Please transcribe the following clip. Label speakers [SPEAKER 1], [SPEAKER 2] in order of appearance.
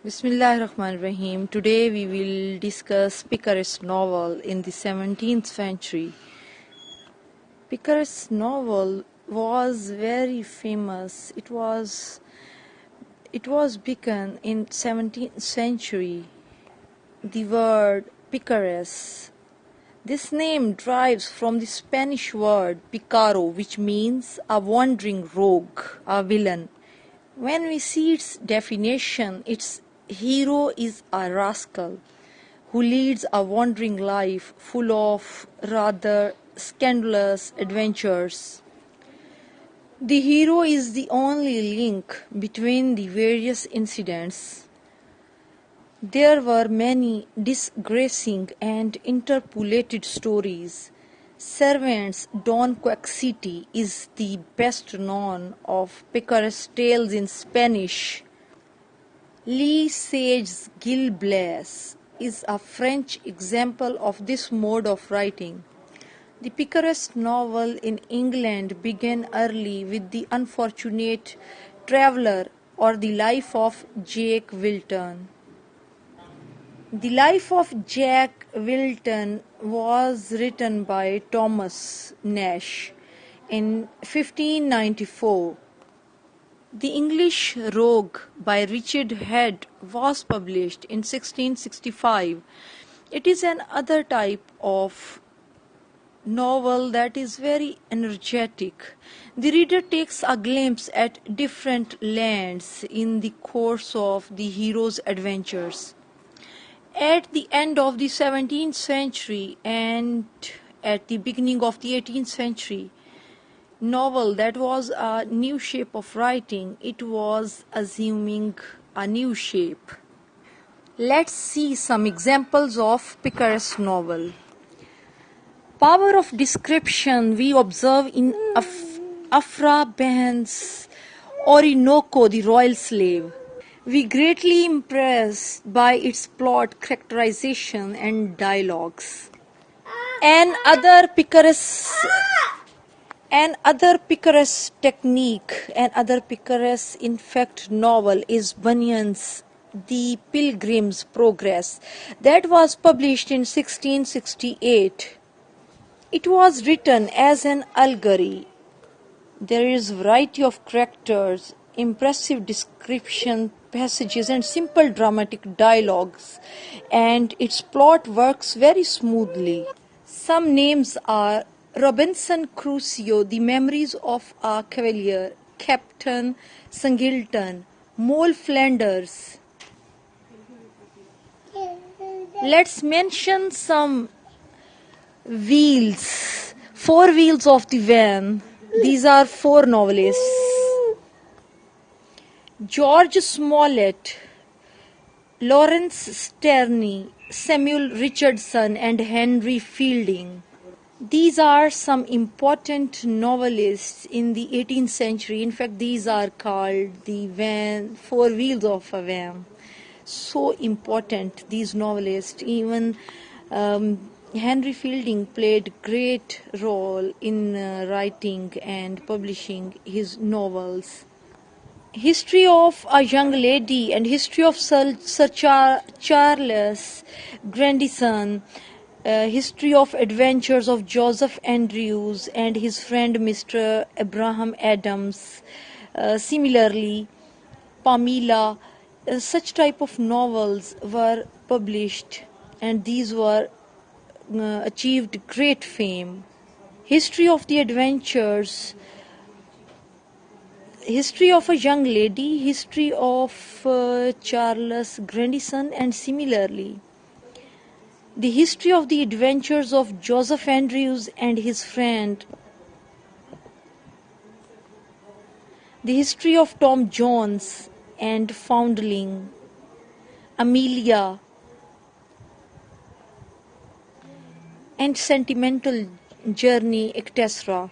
[SPEAKER 1] Bismillahirrahmanirrahim. Today we will discuss Picaro's novel in the 17th century. Picaro's novel was very famous. It was begun in 17th century. The word picaresque. This name derives from the Spanish word Picaro, which means a wandering rogue, a villain. When we see its definition, its hero is a rascal who leads a wandering life full of rather scandalous adventures. The hero is the only link between the various incidents. There were many disgracing and interpolated stories. Servants Don Quixote is the best known of Picaro's tales in Spanish. Le Sage's Gil Blas is a French example of this mode of writing. The Picaresque novel in England began early with The Unfortunate Traveller or The Life of Jack Wilton. The Life of Jack Wilton was written by Thomas Nash in 1594. The English Rogue by Richard Head was published in 1665. It is another type of novel that is very energetic. The reader takes a glimpse at different lands in the course of the hero's adventures. At the end of the 17th century and at the beginning of the 18th century, novel that was a new shape of writing, it was assuming a new shape. Let's see some examples of Picaresque novel. Power of description we observe in Afra Behan's Orinoco, the Royal Slave. We greatly impressed by its plot, characterization and dialogues. Another picaresque technique, another picaresque in fact novel is Bunyan's The Pilgrim's Progress that was published in 1668. It was written as an allegory. There is variety of characters, impressive description passages and simple dramatic dialogues, and its plot works very smoothly. Some names are Robinson Crusoe, The Memories of a Cavalier, Captain Singleton, Moll Flanders. Let's mention some wheels, four wheels of the van. These are four novelists: George Smollett, Lawrence Sterne, Samuel Richardson, and Henry Fielding. These are some important novelists in the 18th century. In fact, these are called the van, four wheels of a van. So important, these novelists. Even Henry Fielding played great role in writing and publishing his novels. History of a Young Lady and History of Sir Charles Grandison, History of Adventures of Joseph Andrews and his friend Mr. Abraham Adams. Similarly, Pamela, such type of novels were published, and these were achieved great fame. History of the Adventures, History of a Young Lady, History of Charles Grandison, and similarly, The History of the Adventures of Joseph Andrews and his friend, The History of Tom Jones and Foundling, Amelia, and Sentimental Journey, etc.